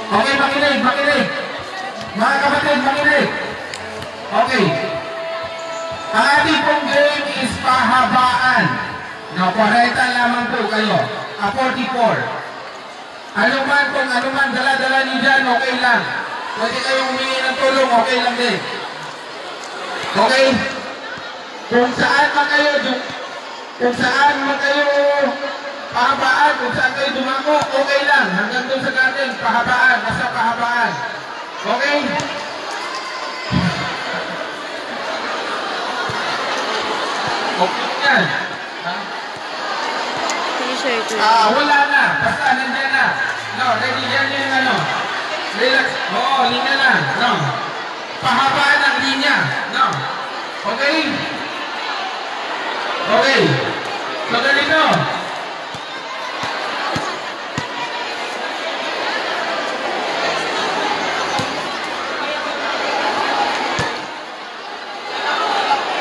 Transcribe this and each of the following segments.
Okay, makinig, makinig. Mga kapatid, makinig. Okay. Ang ating pong game is pahabaan. No, 40 lamang po kayo. 44. Ano man dala-dala niyo dyan, okay lang. Pwede kayong humingi ng tulong, okay lang din. Okay? Kung saan man kayo pahabaan, kung saan kayo dumako, okay lang. Hanggang doon sa garden, pahabaan, basta pahabaan. Okay? Okay yan. Wala na. Basta nandiyan na. No, ready yan yung ano. Relax. Oo, linya na. No. Pahabaan ang linya. No. Okay? Okay. So, ganito.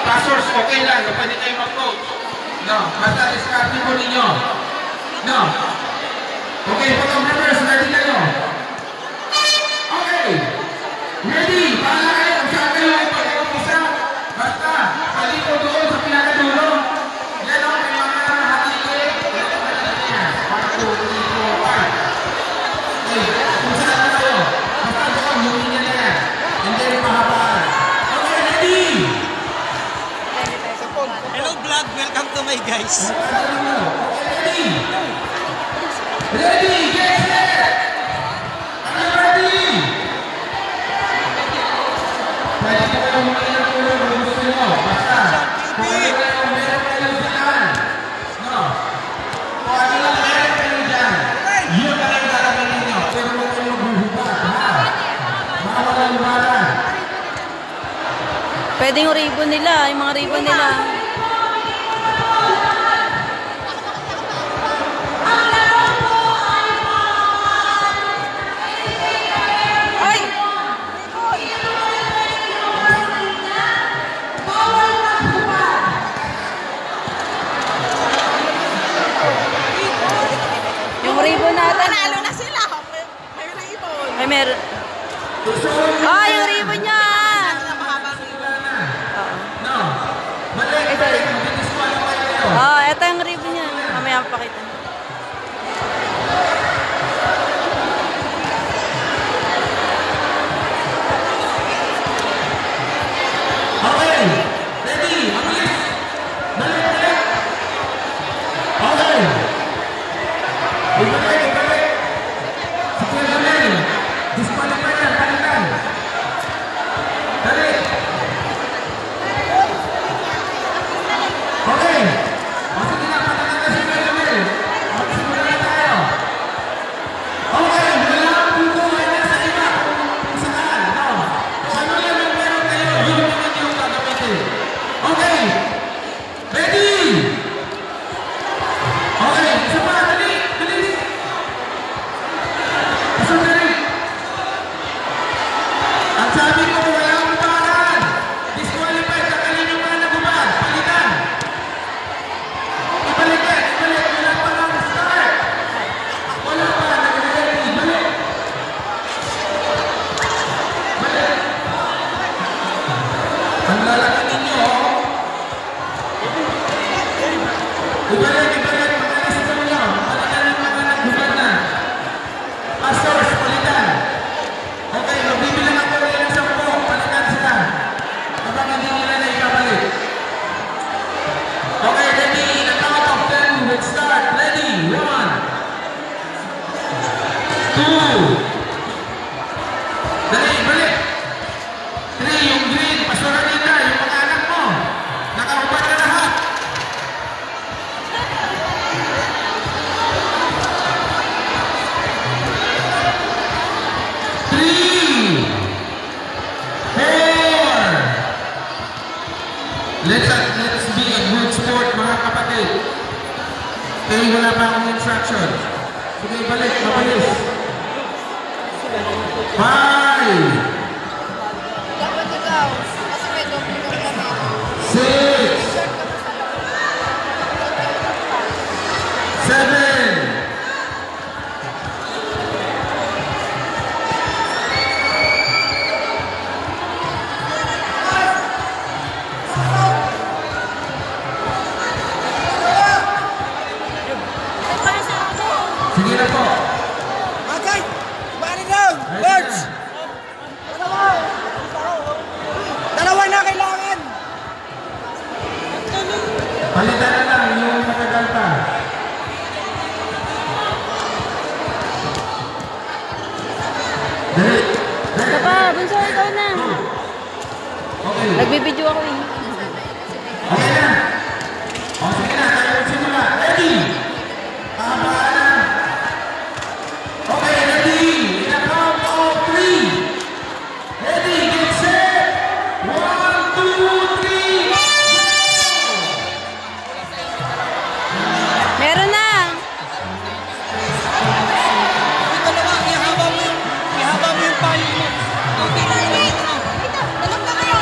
Pastors, okay lang. Pwede kayo mag-coach. No. Basta discarding mo ninyo. No. Okay, photographers, ready kayo. Okay. Ready. Pahala kayo kung saan kayo ay pag-umpisa. Basta, paliko doon sa pinakadulo. Yan o, may mga hatili. Okay, kung saan na kayo. Basta doon, humingan na yan. Hindi rin mahabaan. Okay, ready. Hello vlog, welcome to my guys. Okay, ready. Ready, get set. Are you ready? Pwede ko kayo humingan ng tulong kung gusto nyo. Basta, kung ano lang meron kayo dyan. No. Kung ano lang meron kayo dyan. Yun na lang gagawin ninyo. Pero huwag kayo maghuhubat, ha? Mawalang-walang. Pwede yung ribbon nila, yung mga ribbon nila. Yung ribbon natin. Panalo na sila. May ribbon. Ay, meron. Ah, yung ribbon niya. Ito yung ribbon niya. Mamaya mapakita. Okay. Ready. Mabilis. Balik. Okay. Ibalik. Sige, balik. Disqualify yan. Palitan. Balik. Okay. Sige na, palitan na si Balik. Magsimula na tayo. Okay. Wala ang punto ay nasa iba. Kung saan. No. Kung ano yan ang meron kayo, yun naman yung gagamitin. Okay. Ready. Okay. Isa pa. Dali. Bilis. Pasok dali. Ang sabi ko, wala akong paraan. Disqualified. Takalin yung mga nagubad. Palitan. Ibalik. Wala pa lang start. Wala pa. Nag-ready. Balik. Ang lalaki ninyo. Ibalik. Magalis ito nyo. Palitan yung mga nagubad na. Pastors, palitan. Okay, magbibilang ako rin ng 10. Palitan sila. Kapag hindi nila na ikabalik. Okay, ready. In the count of 10, let's start. Ready. 1, 2, dali, balik. 3, yung green, pastoran nila, yung mga anak mo. Nakahubad na lahat. 3, 4. Let's be a good sport, mga kapatid. Kaya wala pa akong instruction. Sige, balik, mabilis. 5, Dapat ikaw. Kasi may doble kami. 6, 7, George! Dalawa na kailangan! Palitan na lang yung matagal pa. Dali. Ito pa, bunso, ikaw na. Okay. Nagbibideo ako eh. Okay na. O, sige na. Tayo simula. Ready? Tama na. Okay, ready? In a count of 3. Ready, get set. 1, 2, 3. Meron na. Yung dalawa, ihaba mo yung payo mo. Okay na, Dalag na kayo.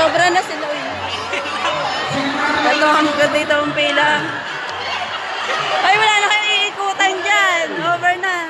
Sobra na sila. Uy. Ito hanggang dito ang pila. Ay, wala na kayo iikutan dyan. Over na.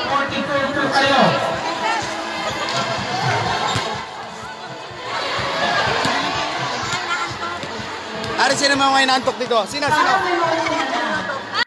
42 po kayo. Ari, sino mga inaantok dito? Sino?